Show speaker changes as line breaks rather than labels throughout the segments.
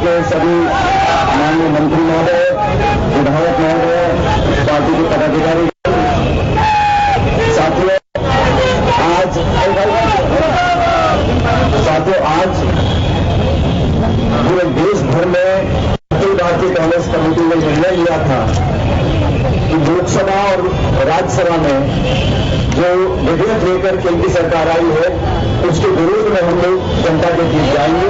के सभी माननीय मंत्री महोदय, विधायक महोदय, पार्टी के पदाधिकारी साथियों, आज पूरे देश भर में अखिल भारतीय कांग्रेस कमेटी ने निर्णय लिया था कि लोकसभा और राज्यसभा में जो विधेयक लेकर केंद्र सरकार आई है उसके विरोध में हम लोग जनता के बीच जाएंगे।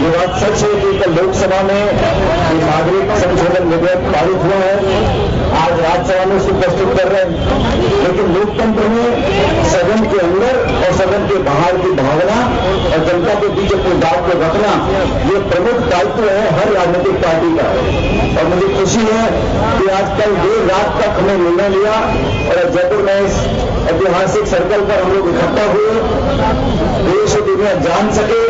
ये बात सच है कि कल लोकसभा में नागरिक संशोधन विधेयक पारित हुआ है, आज राज्यसभा में उसको प्रस्तुत कर रहे हैं, लेकिन लोकतंत्र में सदन के अंदर और सदन के बाहर की भावना और जनता के बीच अपनी बात को रखना ये प्रमुख दायित्व है हर राजनीतिक पार्टी का। और मुझे खुशी है कि आज कल देर रात तक हमने निर्णय लिया और जयपुर में इस ऐतिहासिक सर्कल पर हम लोग इकट्ठा हुए, देश और दुनिया जान सके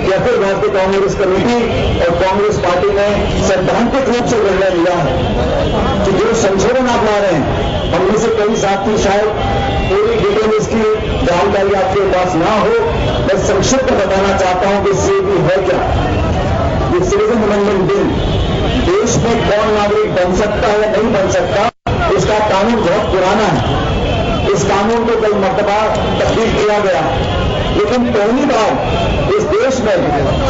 कि अखिल भारतीय कांग्रेस कमेटी और कांग्रेस पार्टी ने सैद्धांतिक रूप से निर्णय लिया है कि जो संशोधन आप ला रहे हैं, हममें से कई साथी शायद पूरी डिटेल इसकी जानकारी आपके पास ना हो, मैं संक्षिप्त बताना चाहता हूं कि सीबी है क्या। ये सिटीजन अमेंडमेंट बिल देश में कौन नागरिक बन सकता है या नहीं बन सकता, इसका कानून बहुत पुराना है। इस कानून को कई मर्तबा तब्दील किया गया, लेकिन पहली बार इस देश में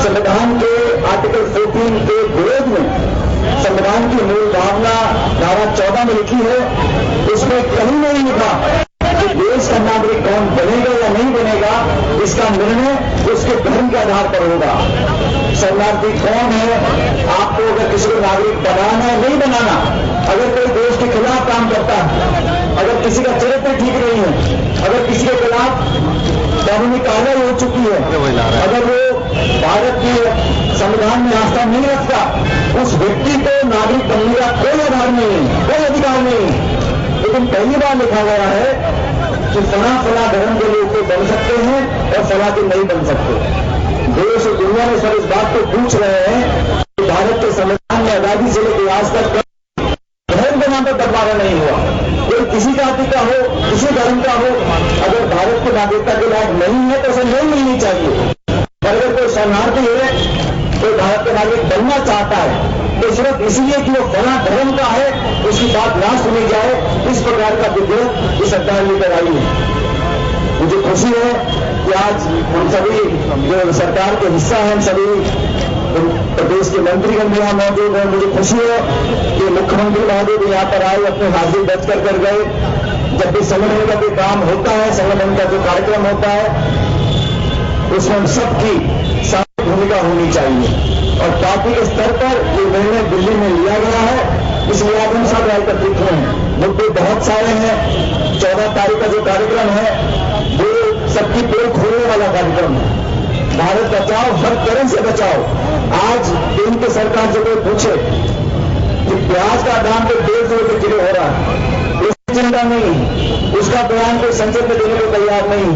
संविधान के आर्टिकल 14 के विरोध में संविधान की मूल भावना धारा 14 में लिखी है, उसमें कहीं नहीं लिखा कि देश का नागरिक कौन बनेगा या नहीं बनेगा, इसका निर्णय उसके धर्म के आधार पर होगा। शरणार्थी कौन है, आपको अगर किसी को नागरिक बनाना है नहीं बनाना, अगर कोई देश के खिलाफ काम करता है, अगर किसी का चरित्र ठीक नहीं है, अगर किसी के खिलाफ कानूनी कार्रवाई हो चुकी है, अगर वो भारत के संविधान में आस्था नहीं रखता, उस व्यक्ति को नागरिक बनने का कोई आधार नहीं है, कोई अधिकार नहीं है। लेकिन पहली बार लिखा गया है कि फला धर्म के लोग तो बन सकते हैं और फला के नहीं बन सकते। देश और दुनिया में सब इस बात को पूछ रहे हैं कि भारत के संविधान में आजादी से लेकर आज तक धर्म के नाम पर बंटवारा नहीं हुआ। कोई किसी जाति का हो, किसी धर्म का हो, अगर भारत की नागरिकता के लायक नहीं है तो उसे नहीं मिलनी चाहिए। और अगर कोई शरणार्थी है, कोई भारत का नागरिक बनना चाहता है, तो सिर्फ इसलिए कि वो फला धर्म का है उसकी बात ना सुनी जाए, इस प्रकार का विधेयक ये सरकार लेकर आई है। मुझे खुशी है कि आज हम सभी जो सरकार के हिस्सा हैं, सभी प्रदेश के मंत्रीगण भी यहाँ मौजूद हैं। मुझे खुशी है कि मुख्यमंत्री महोदय भी यहाँ पर आए, अपने हाजिर दर्ज कर गए। जब भी संगठन का कोई काम होता है, संगठन का जो कार्यक्रम होता है, उसमें हम सबकी सार्थक भूमिका होनी चाहिए। और पार्टी के स्तर पर ये निर्णय दिल्ली में लिया गया है, इसलिए आज हम सब एकत्रित हुए हैं। मुद्दे बहुत सारे हैं। 14 तारीख का जो कार्यक्रम है वो सबकी पेट खोलने वाला कार्यक्रम है। भारत बचाओ, हर तरह से बचाओ। आज केंद्र सरकार से कोई पूछे कि प्याज का दाम तो 150 रुपये किलो हो रहा है, उसकी चिंता नहीं, उसका बयान कोई संसद में देने को तैयार नहीं।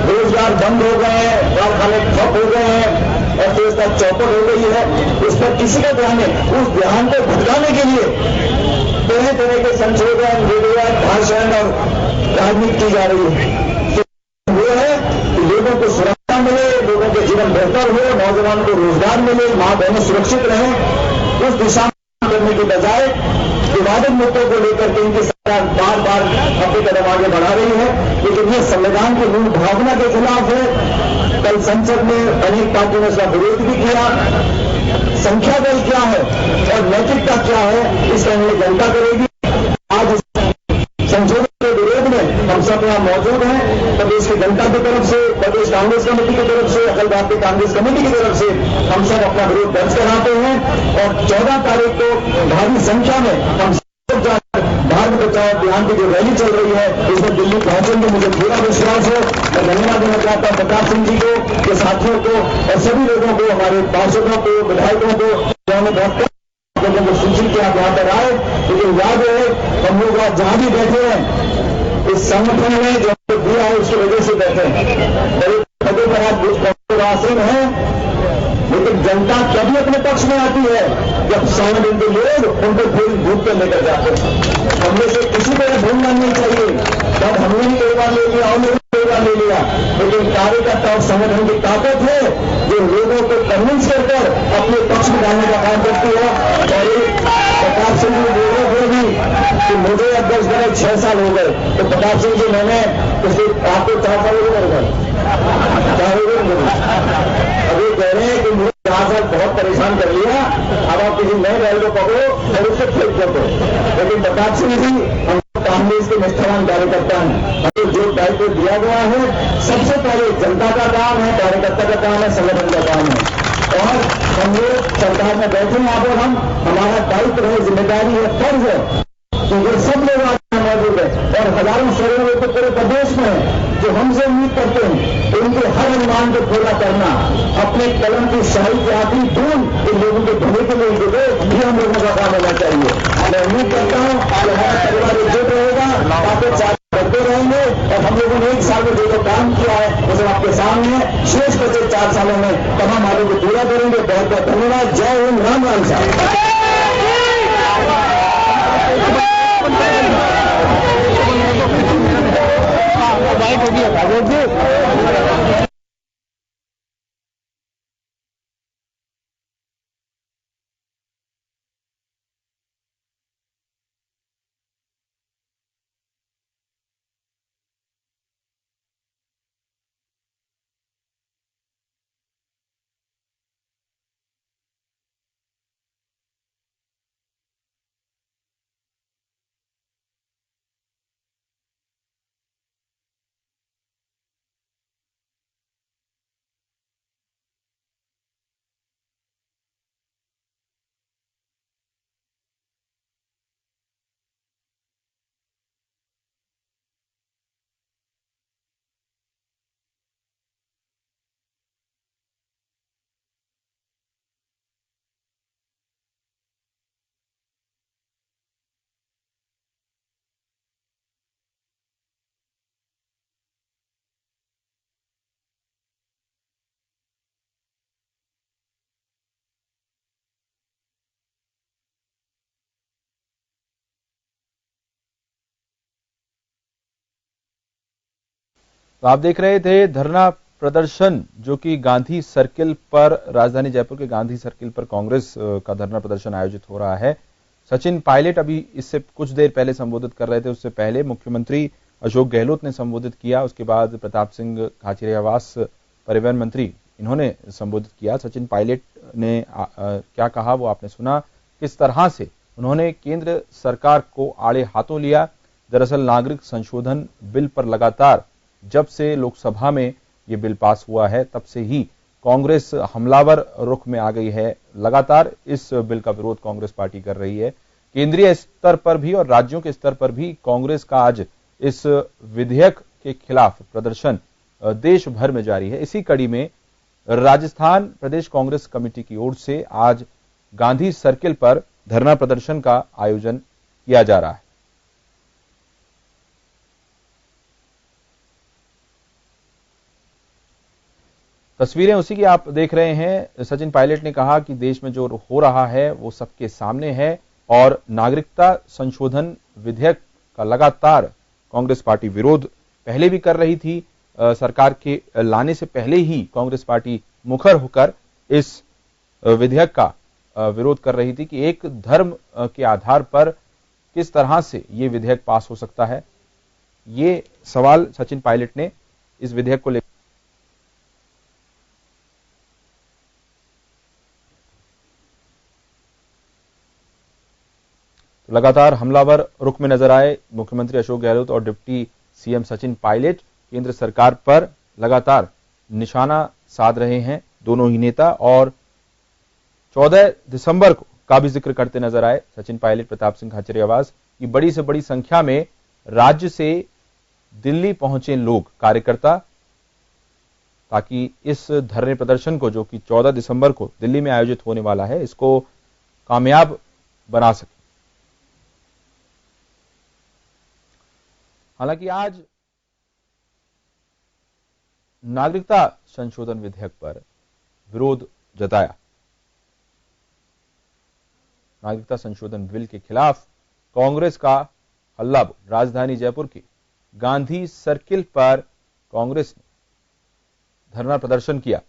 रोजगार बंद हो गए हैं, कारखाने ठप हो गए हैं, अर्थव्यवस्था चौपट हो गई है, उस पर किसी का ध्यान नहीं। उस ध्यान को भटकाने के लिए तरह तरह के संशोधन, विधेयक, भाषण और राजनीति की जा रही है। तो वो है कि लोगों को सुरक्षा मिले, लोगों के जीवन बेहतर हो, नौजवानों को रोजगार मिले, मां बहनें सुरक्षित रहें। उस दिशा में करने की बजाय विवादित मुद्दों को लेकर के इनकी सरकार बार बार अपने कदम आगे बढ़ा रही है, लेकिन ये संविधान की मूल भावना के खिलाफ है। कल संसद में अनेक पार्टियों ने इसका विरोध भी किया। संख्या बल क्या है और नैतिकता क्या है, इसका निर्णय जनता करेगी। आज संशोधन के विरोध में हम सब यहाँ मौजूद हैं। प्रदेश की जनता की तरफ से, प्रदेश कांग्रेस कमेटी की तरफ से, अखिल भारतीय कांग्रेस कमेटी की तरफ से हम सब अपना विरोध दर्ज कराते हैं। और 14 तारीख को भारी संख्या में हम सब जाकर भारत बचाओ अभियान की जो रैली चल रही है उसमें दिल्ली पहुंचेंगे, मुझे पूरा विश्वास है। मैं धन्यवाद देना चाहता हूं प्रताप सिंह जी को, के साथियों को और सभी लोगों को, हमारे पार्षदों को, विधायकों को, जिन्होंने बहुत लोगों को सूचित किया यहाँ पर आए। लेकिन याद है हम लोग आज जहां भी बैठे हैं इस संगठन में जो दिया है उसकी वजह से बैठे हैं। बड़े पदों पर आज आसन है, लेकिन जनता तभी अपने पक्ष में आती है जब संगठन के लोग उनको फिर धूप कर लेकर जाते हैं। हमने से किसी को भूलना नहीं चाहिए। तब हमने भी कई बार ले लिया, हमने भी कई बार ले ले लिया, लेकिन कार्यकर्ता और संगठन की ताकत है जो लोगों को कन्विंस कर अपने पक्ष में डालने का काम करती है। और प्रताप सिंह जी बोल रहे भी कि मुझे अध्यक्ष बने 6 साल हो गए, तो प्रताप सिंह जी मैंने पिछले आपको 4 साल हो गए, अभी कह रहे हैं कि मुझे 4 साल बहुत परेशान कर लिया, अब आप किसी नए बैल को पकड़ो और उससे फेंक कर दो। लेकिन प्रताप सिंह जी हम कांग्रेस के निष्ठावान कार्यकर्ता हैं, हमें जो दायित्व दिया गया है सबसे पहले जनता का काम है, कार्यकर्ता का काम है, संगठन का काम है। और हम लोग सरकार में बैठे हैं, आप और हम, हमारा दायित्व है, जिम्मेदारी है, फर्ज है कि ये सब लोग आज मौजूद है और हजारों सैकड़ों लोग तो पूरे प्रदेश में है जो हमसे उम्मीद करते हैं, उनके हर अनुमान को पूरा करना, अपने कलम की शाही की आखिरी बूंद इन लोगों के भले के लिए जुटे, ये हम लोगों का काम होना चाहिए। मैं उम्मीद करता हूं कि हमारा परिवार एकजुट रहेगा, आपके साथ करते रहेंगे और हम लोगों ने 1 साल में जो काम किया है वो सब आपके सामने शेष बचे 4 सालों में तमाम आगे को पूरा करेंगे। बहुत बहुत धन्यवाद। जय हिंद। राम राम साहब।
तो आप देख रहे थे धरना प्रदर्शन जो कि गांधी सर्किल पर, राजधानी जयपुर के गांधी सर्किल पर कांग्रेस का धरना प्रदर्शन आयोजित हो रहा है। सचिन पायलट अभी इससे कुछ देर पहले संबोधित कर रहे थे, उससे पहले मुख्यमंत्री अशोक गहलोत ने संबोधित किया, उसके बाद प्रताप सिंह खाचरियावास परिवहन मंत्री इन्होंने संबोधित किया। सचिन पायलट ने क्या कहा वो आपने सुना, किस तरह से उन्होंने केंद्र सरकार को आड़े हाथों लिया। दरअसल नागरिक संशोधन बिल पर लगातार जब से लोकसभा में ये बिल पास हुआ है तब से ही कांग्रेस हमलावर रुख में आ गई है। लगातार इस बिल का विरोध कांग्रेस पार्टी कर रही है। केंद्रीय स्तर पर भी और राज्यों के स्तर पर भी कांग्रेस का आज इस विधेयक के खिलाफ प्रदर्शन देश भर में जारी है। इसी कड़ी में राजस्थान प्रदेश कांग्रेस कमेटी की ओर से आज गांधी सर्किल पर धरना प्रदर्शन का आयोजन किया जा रहा है। तस्वीरें उसी की आप देख रहे हैं। सचिन पायलट ने कहा कि देश में जो हो रहा है वो सबके सामने है और नागरिकता संशोधन विधेयक का लगातार कांग्रेस पार्टी विरोध पहले भी कर रही थी। सरकार के लाने से पहले ही कांग्रेस पार्टी मुखर होकर इस विधेयक का विरोध कर रही थी कि एक धर्म के आधार पर किस तरह से ये विधेयक पास हो सकता है। ये सवाल सचिन पायलट ने इस विधेयक को लेकर लगातार हमलावर रुख में नजर आए मुख्यमंत्री अशोक गहलोत और डिप्टी सीएम सचिन पायलट केंद्र सरकार पर लगातार निशाना साध रहे हैं दोनों ही नेता। और 14 दिसंबर का भी जिक्र करते नजर आए सचिन पायलट, प्रताप सिंह खाचरियावास की बड़ी से बड़ी संख्या में राज्य से दिल्ली पहुंचे लोग कार्यकर्ता, ताकि इस धरने प्रदर्शन को जो कि 14 दिसंबर को दिल्ली में आयोजित होने वाला है इसको कामयाब बना सके। हालांकि आज नागरिकता संशोधन विधेयक पर विरोध जताया। नागरिकता संशोधन बिल के खिलाफ कांग्रेस का हल्ला राजधानी जयपुर के गांधी सर्किल पर कांग्रेस ने धरना प्रदर्शन किया।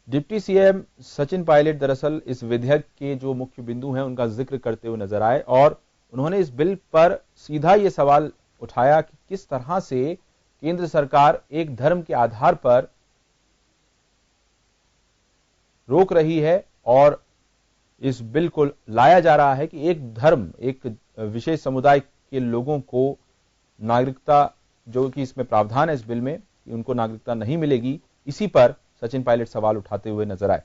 डिप्टी सीएम सचिन पायलट दरअसल इस विधेयक के जो मुख्य बिंदु हैं उनका जिक्र करते हुए नजर आए और उन्होंने इस बिल पर सीधा ये सवाल उठाया कि किस तरह से केंद्र सरकार एक धर्म के आधार पर रोक रही है और इस बिल को लाया जा रहा है कि एक धर्म, एक विशेष समुदाय के लोगों को नागरिकता, जो कि इसमें प्रावधान है इस बिल में कि उनको नागरिकता नहीं मिलेगी, इसी पर सचिन पायलट सवाल उठाते हुए नजर आए।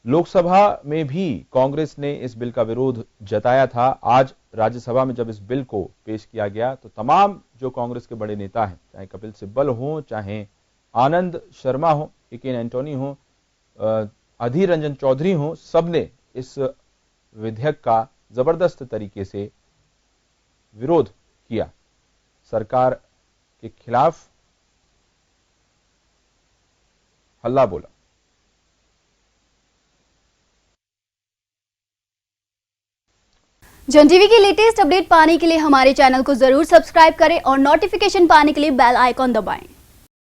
लोकसभा में भी कांग्रेस ने इस बिल का विरोध जताया था। आज राज्यसभा में जब इस बिल को पेश किया गया तो तमाम जो कांग्रेस के बड़े नेता हैं, चाहे कपिल सिब्बल हो, चाहे आनंद शर्मा हो, ए.के. एंटोनी हो, अधीर रंजन चौधरी हो, सबने इस विधेयक का जबरदस्त तरीके से विरोध किया। सरकार के खिलाफ हल्ला बोला।
जन टीवी की लेटेस्ट अपडेट पाने के लिए हमारे चैनल को जरूर सब्सक्राइब करें और नोटिफिकेशन पाने के लिए बेल आइकॉन दबाएं।